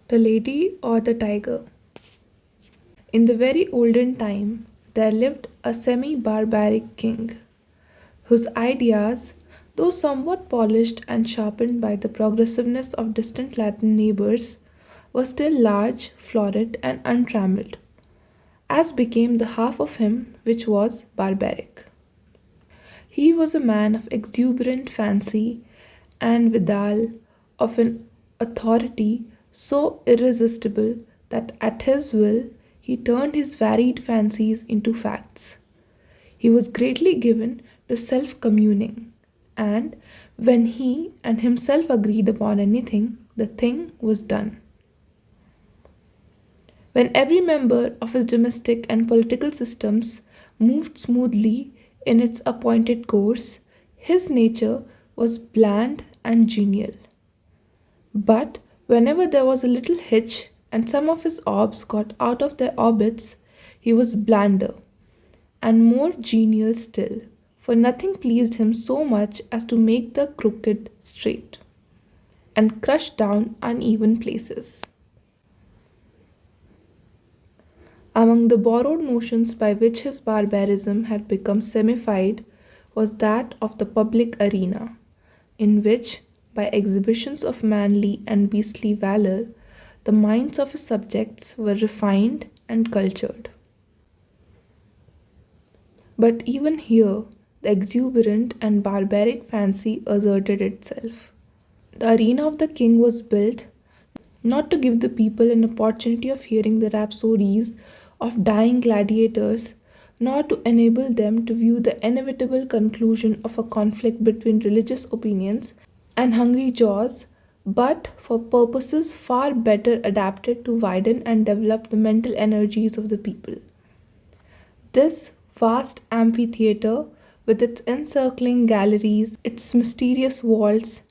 The Lady or the Tiger. In the very olden time, there lived a semi barbaric king whose ideas, though somewhat polished and sharpened by the progressiveness of distant Latin neighbors, were still large, florid, and untrammeled, as became the half of him which was barbaric. He was a man of exuberant fancy and withal of an authority so irresistible that at his will he turned his varied fancies into facts. He was greatly given to self communing, and when he and himself agreed upon anything, the thing was done. When every member of his domestic and political systems moved smoothly in its appointed course, his nature was bland and genial. But whenever there was a little hitch and some of his orbs got out of their orbits, he was blander and more genial still, for nothing pleased him so much as to make the crooked straight and crush down uneven places. Among the borrowed notions by which his barbarism had become semified was that of the public arena, in which, by exhibitions of manly and beastly valor, the minds of his subjects were refined and cultured. But even here, the exuberant and barbaric fancy asserted itself. The arena of the king was built not to give the people an opportunity of hearing the rhapsodies of dying gladiators, nor to enable them to view the inevitable conclusion of a conflict between religious opinions and hungry jaws, but for purposes far better adapted to widen and develop the mental energies of the people. This vast amphitheatre, with its encircling galleries, its mysterious vaults,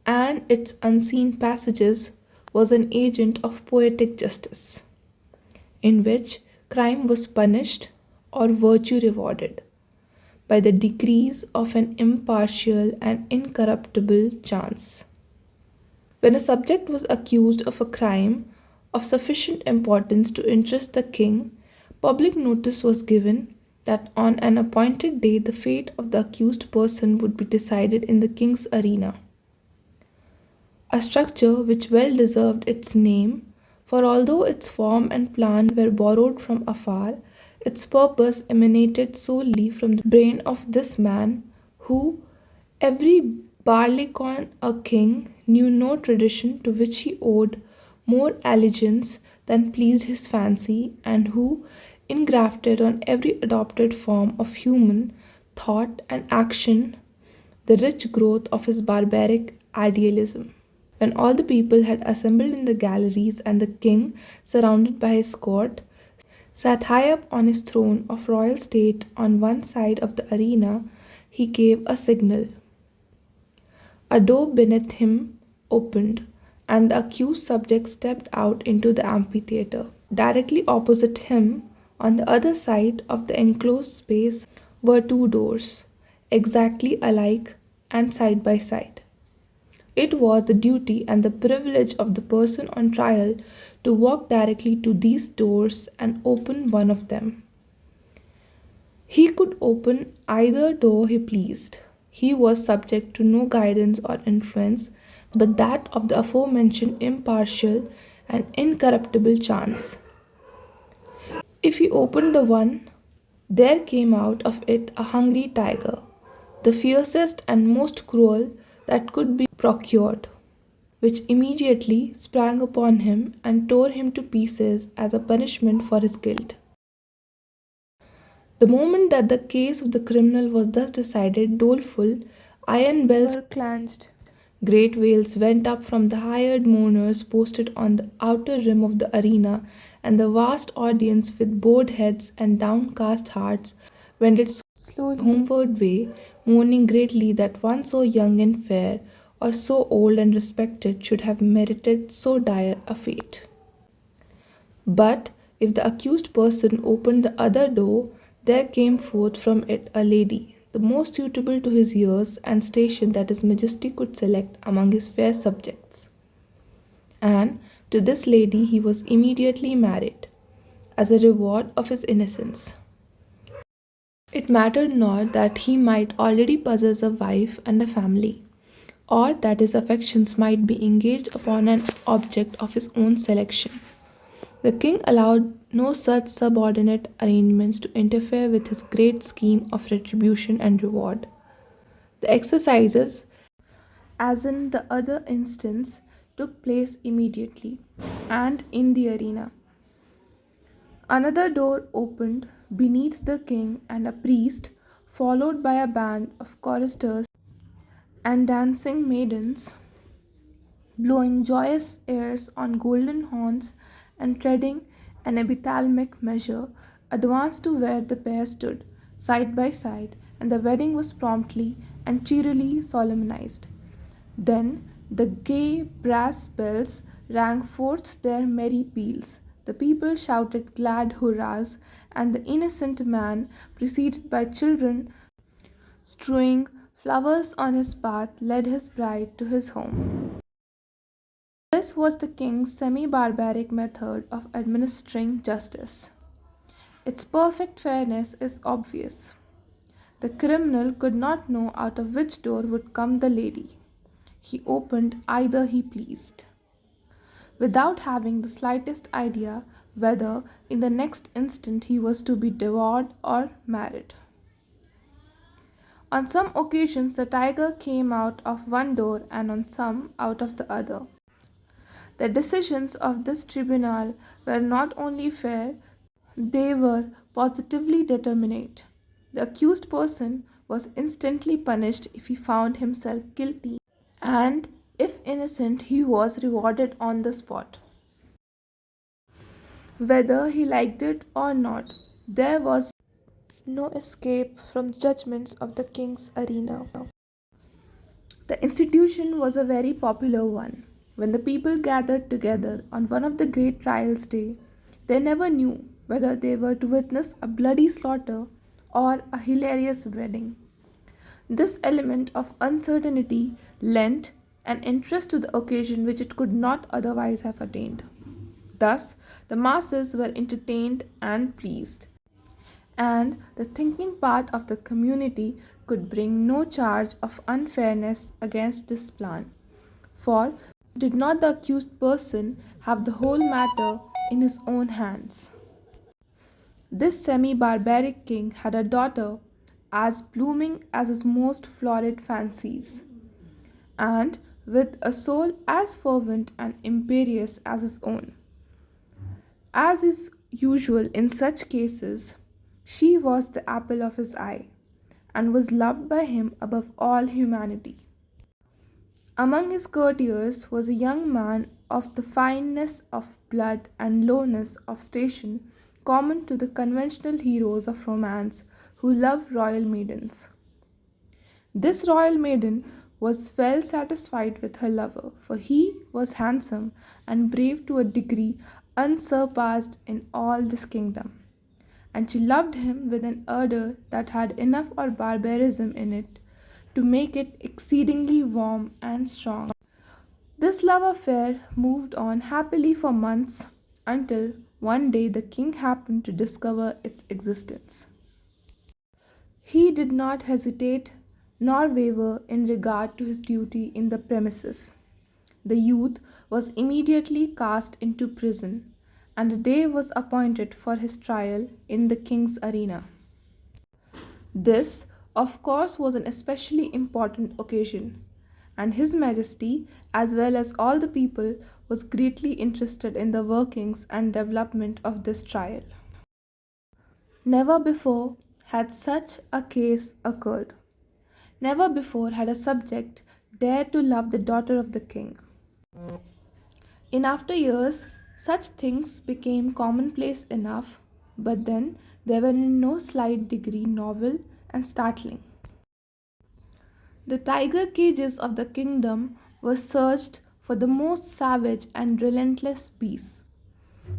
and its unseen passages, was an agent of poetic justice, in which crime was punished or virtue rewarded by the decrees of an impartial and incorruptible chance. When a subject was accused of a crime of sufficient importance to interest the king, public notice was given that on an appointed day the fate of the accused person would be decided in the king's arena, a structure which well deserved its name, for although its form and plan were borrowed from afar, its purpose emanated solely from the brain of this man, who, every barleycorn a king, knew no tradition to which he owed more allegiance than pleased his fancy, and who, engrafted on every adopted form of human thought and action the rich growth of his barbaric idealism. When all the people had assembled in the galleries and the king, surrounded by his court, sat high up on his throne of royal state on one side of the arena, he gave a signal. A door beneath him opened, and the accused subject stepped out into the amphitheatre. Directly opposite him, on the other side of the enclosed space, were two doors, exactly alike and side by side. It was the duty and the privilege of the person on trial to walk directly to these doors and open one of them. He could open either door he pleased. He was subject to no guidance or influence but that of the aforementioned impartial and incorruptible chance. If he opened the one, there came out of it a hungry tiger, the fiercest and most cruel that could be procured, which immediately sprang upon him and tore him to pieces as a punishment for his guilt. The moment that the case of the criminal was thus decided, doleful iron bells were clanged. Great wails went up from the hired mourners posted on the outer rim of the arena, and the vast audience, with bowed heads and downcast hearts, wended slowly homeward way, mourning greatly that one so young and fair, or so old and respected, should have merited so dire a fate. But if the accused person opened the other door, there came forth from it a lady, the most suitable to his years and station that his majesty could select among his fair subjects. And To this lady he was immediately married, as a reward of his innocence. It mattered not that he might already possess a wife and a family, or that his affections might be engaged upon an object of his own selection. The king allowed no such subordinate arrangements to interfere with his great scheme of retribution and reward. The exercises, as in the other instance, took place immediately and in the arena. Another door opened beneath the king, and a priest, followed by a band of choristers and dancing maidens, blowing joyous airs on golden horns and treading an epithalamic measure, advanced to where the pair stood, side by side, and the wedding was promptly and cheerily solemnized. Then the gay brass bells rang forth their merry peals. The people shouted glad hurrahs, and the innocent man, preceded by children strewing flowers on his path, led his bride to his home. This was the king's semi barbaric method of administering justice. Its perfect fairness is obvious. The criminal could not know out of which door would come the lady. He opened either he pleased, without having the slightest idea whether in the next instant he was to be devoured or married. On some occasions the tiger came out of one door and on some out of the other. The decisions of this tribunal were not only fair, they were positively determinate. The accused person was instantly punished if he found himself guilty, and if innocent, he was rewarded on the spot. Whether he liked it or not, there was no escape from the judgments of the king's arena. The institution was a very popular one. When the people gathered together on one of the great trials' day, they never knew whether they were to witness a bloody slaughter or a hilarious wedding. This element of uncertainty lent an interest to the occasion which it could not otherwise have attained. Thus, the masses were entertained and pleased, and the thinking part of the community could bring no charge of unfairness against this plan. For did not the accused person have the whole matter in his own hands? This semi barbaric king had a daughter as blooming as his most florid fancies, and with a soul as fervent and imperious as his own. As is usual in such cases, she was the apple of his eye, and was loved by him above all humanity. Among his courtiers was a young man of the fineness of blood and lowness of station common to the conventional heroes of romance who love royal maidens. This royal maiden was well satisfied with her lover, for he was handsome and brave to a degree unsurpassed in all this kingdom, and she loved him with an ardor that had enough of barbarism in it to make it exceedingly warm and strong. This love affair moved on happily for months until one day the king happened to discover its existence. He did not hesitate nor waver in regard to his duty in the premises. The youth was immediately cast into prison, and a day was appointed for his trial in the king's arena. This, of course, was an especially important occasion, and His Majesty, as well as all the people, was greatly interested in the workings and development of this trial. Never before had such a case occurred. Never before had a subject dared to love the daughter of the king. In after years, such things became commonplace enough, but then they were in no slight degree novel and startling. The tiger cages of the kingdom were searched for the most savage and relentless beasts,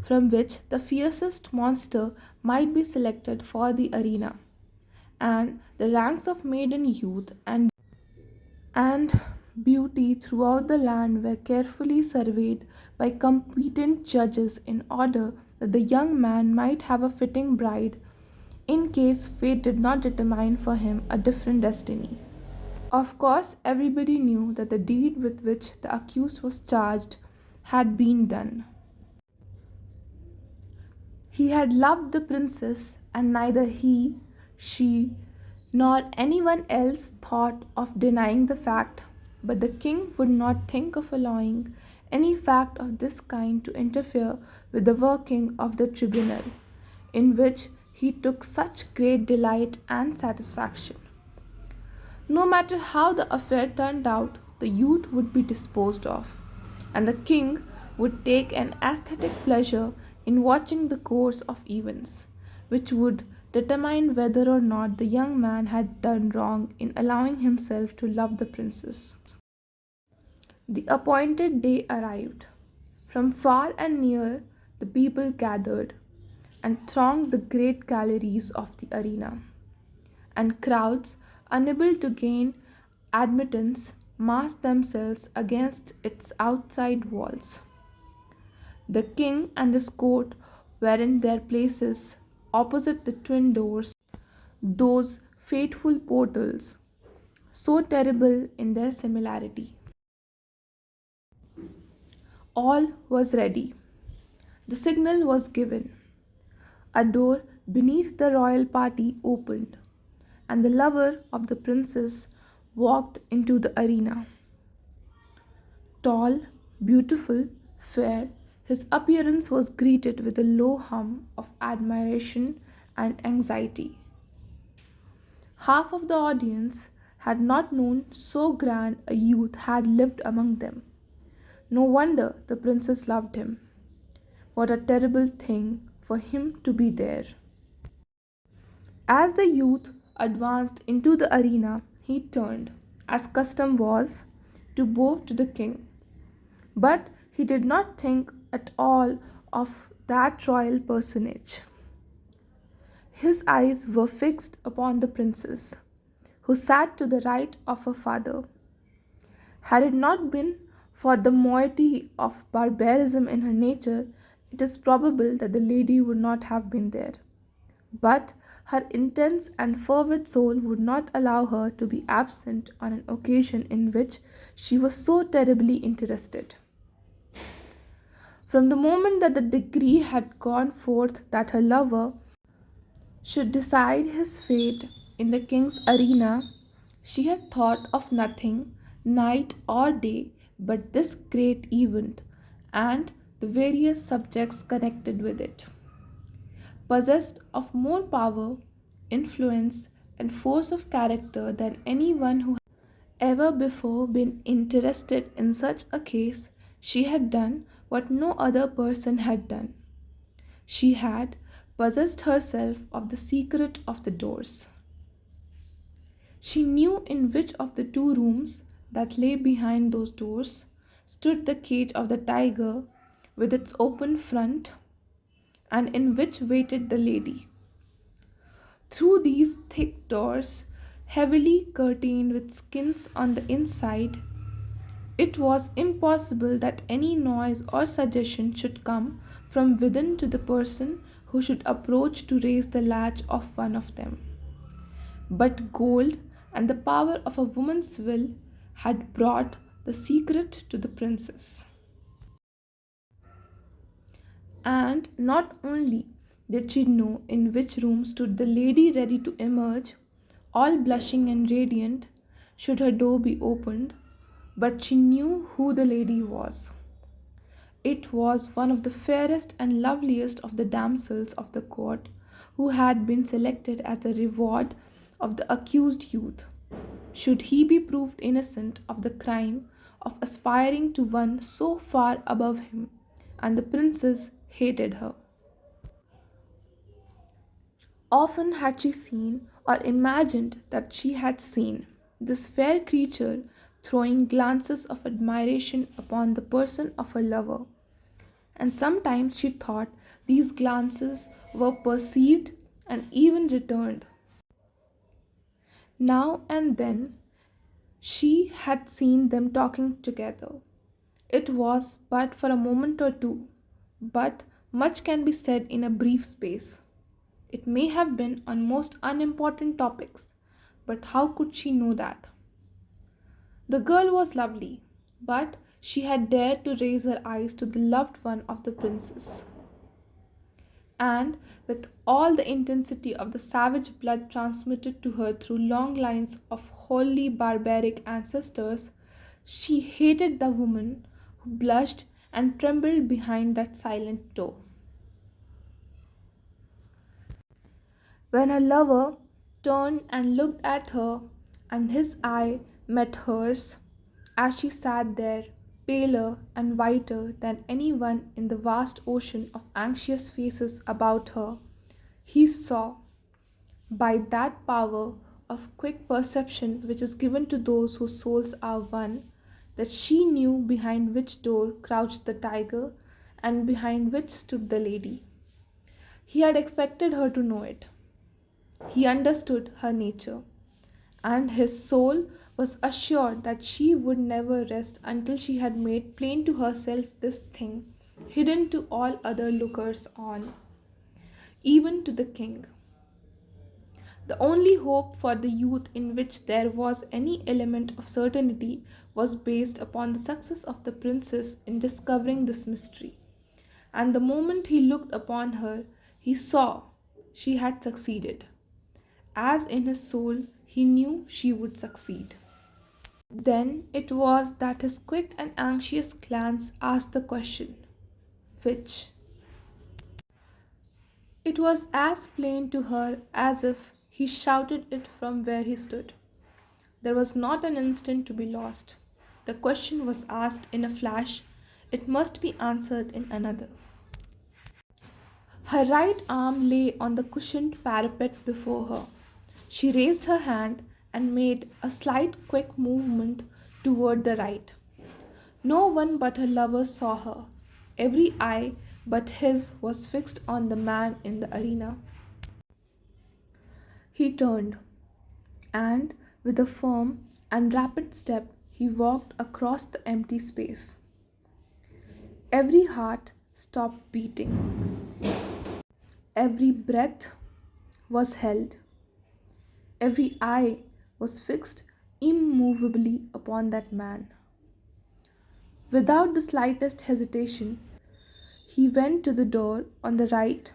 from which the fiercest monster might be selected for the arena, and the ranks of maiden youth and beauty throughout the land were carefully surveyed by competent judges in order that the young man might have a fitting bride in case fate did not determine for him a different destiny. Of course, everybody knew that the deed with which the accused was charged had been done. He had loved the princess, and neither he, she, nor anyone else thought of denying the fact, but the king would not think of allowing any fact of this kind to interfere with the working of the tribunal, in which he took such great delight and satisfaction. No matter how the affair turned out, the youth would be disposed of, and the king would take an aesthetic pleasure in watching the course of events, which would determine whether or not the young man had done wrong in allowing himself to love the princess. The appointed day arrived. From far and near, the people gathered and thronged the great galleries of the arena, and crowds, unable to gain admittance, massed themselves against its outside walls. The king and his court were in their places opposite the twin doors, those fateful portals, so terrible in their similarity. All was ready. The signal was given. A door beneath the royal party opened, and the lover of the princess walked into the arena. Tall, beautiful, fair, his appearance was greeted with a low hum of admiration and anxiety. Half of the audience had not known so grand a youth had lived among them. No wonder the princess loved him. What a terrible thing for him to be there. As the youth advanced into the arena, he turned, as custom was, to bow to the king. But he did not think at all of that royal personage. His eyes were fixed upon the princess, who sat to the right of her father. Had it not been for the moiety of barbarism in her nature, it is probable that the lady would not have been there. But her intense and fervid soul would not allow her to be absent on an occasion in which she was so terribly interested. From the moment that the decree had gone forth that her lover should decide his fate in the king's arena, she had thought of nothing, night or day, but this great event and the various subjects connected with it. Possessed of more power, influence, and force of character than anyone who had ever before been interested in such a case, she had done what no other person had done. She had possessed herself of the secret of the doors. She knew in which of the two rooms that lay behind those doors stood the cage of the tiger with its open front, and in which waited the lady. Through these thick doors, heavily curtained with skins on the inside, it was impossible that any noise or suggestion should come from within to the person who should approach to raise the latch of one of them. But gold and the power of a woman's will had brought the secret to the princess. And not only did she know in which room stood the lady ready to emerge, all blushing and radiant, should her door be opened, but she knew who the lady was. It was one of the fairest and loveliest of the damsels of the court, who had been selected as the reward of the accused youth, should he be proved innocent of the crime of aspiring to one so far above him, and the princess hated her. Often had she seen, or imagined that she had seen, this fair creature throwing glances of admiration upon the person of her lover, and sometimes she thought these glances were perceived and even returned. Now and then She had seen them talking together. It was but for a moment or two, but much can be said in a brief space. It may have been on most unimportant topics, but how could she know that? The girl was lovely, but she had dared to raise her eyes to the loved one of the princess. And with all the intensity of the savage blood transmitted to her through long lines of wholly barbaric ancestors, she hated the woman who blushed and trembled behind that silent door. When her lover turned and looked at her, and his eye met hers as she sat there, paler and whiter than anyone in the vast ocean of anxious faces about her, he saw, by that power of quick perception which is given to those whose souls are one, that she knew behind which door crouched the tiger and behind which stood the lady. He had expected her to know it. He understood her nature, and his soul was assured that she would never rest until she had made plain to herself this thing, hidden to all other lookers on, even to the king. The only hope for the youth in which there was any element of certainty was based upon the success of the princess in discovering this mystery. And the moment he looked upon her, he saw she had succeeded. As in his soul, he knew she would succeed. Then it was that his quick and anxious glance asked the question, which? It was as plain to her as if he shouted it from where he stood. There was not an instant to be lost. The question was asked in a flash, it must be answered in another. Her right arm lay on the cushioned parapet before her. She raised her hand and made a slight quick movement toward the right. No one but her lover saw her. Every eye but his was fixed on the man in the arena. He turned, and with a firm and rapid step, he walked across the empty space. Every heart stopped beating. Every breath was held. Every eye was fixed immovably upon that man. Without the slightest hesitation, he went to the door on the right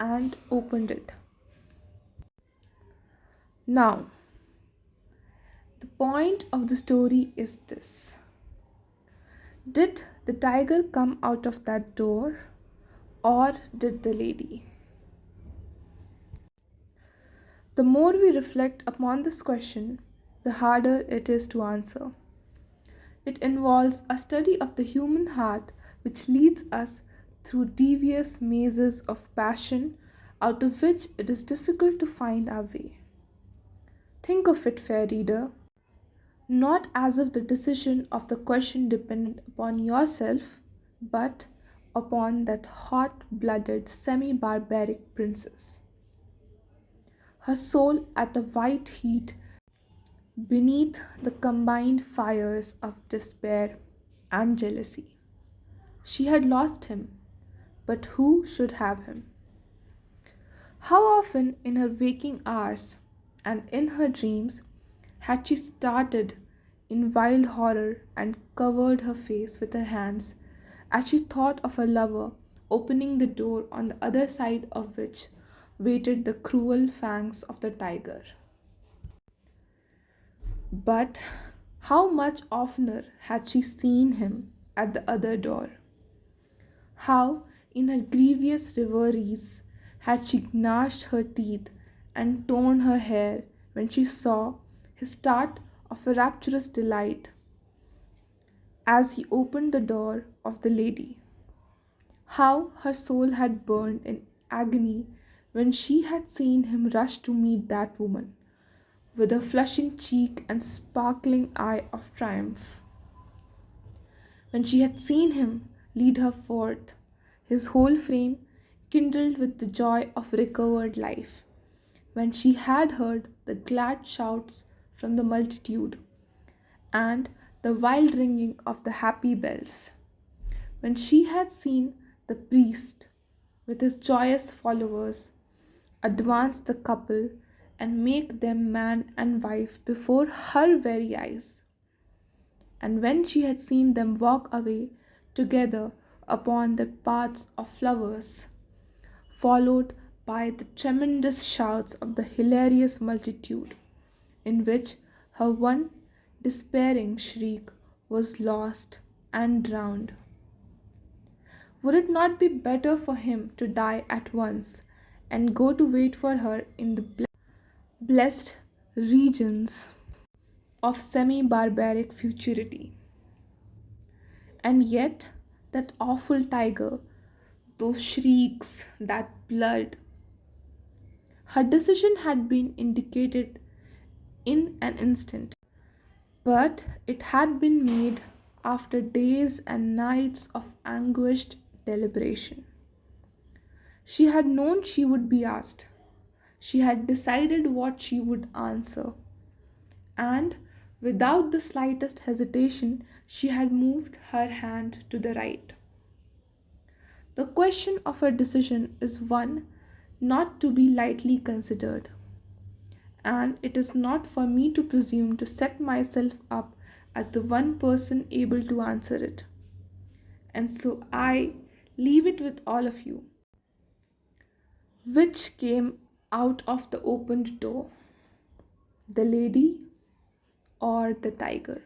and opened it. Now, the point of the story is this. Did the tiger come out of that door, or did the lady? The more we reflect upon this question, the harder it is to answer. It involves a study of the human heart which leads us through devious mazes of passion out of which it is difficult to find our way. Think of it, fair reader, not as if the decision of the question depended upon yourself, but upon that hot blooded, semi barbaric princess. Her soul at a white heat beneath the combined fires of despair and jealousy. She had lost him, but who should have him? How often in her waking hours and in her dreams had she started in wild horror and covered her face with her hands as she thought of her lover opening the door on the other side of which waited the cruel fangs of the tiger. But how much oftener had she seen him at the other door? How, in her grievous reveries, had she gnashed her teeth and torn her hair when she saw his start of a rapturous delight as he opened the door of the lady? How her soul had burned in agony when she had seen him rush to meet that woman with a flushing cheek and sparkling eye of triumph. When she had seen him lead her forth, his whole frame kindled with the joy of recovered life. When she had heard the glad shouts from the multitude, and the wild ringing of the happy bells. When she had seen the priest with his joyous followers advance the couple and make them man and wife before her very eyes, and when she had seen them walk away together upon the paths of flowers, followed by the tremendous shouts of the hilarious multitude, in which her one despairing shriek was lost and drowned. Would it not be better for him to die at once and go to wait for her in the blessed regions of semi barbaric futurity? And yet, that awful tiger, those shrieks, that blood. Her decision had been indicated in an instant, but it had been made after days and nights of anguished deliberation. She had known she would be asked. She had decided what she would answer, and without the slightest hesitation, she had moved her hand to the right. The question of her decision is one not to be lightly considered, and it is not for me to presume to set myself up as the one person able to answer it. And so I leave it with all of you. Which came out of the opened door, the lady or the tiger?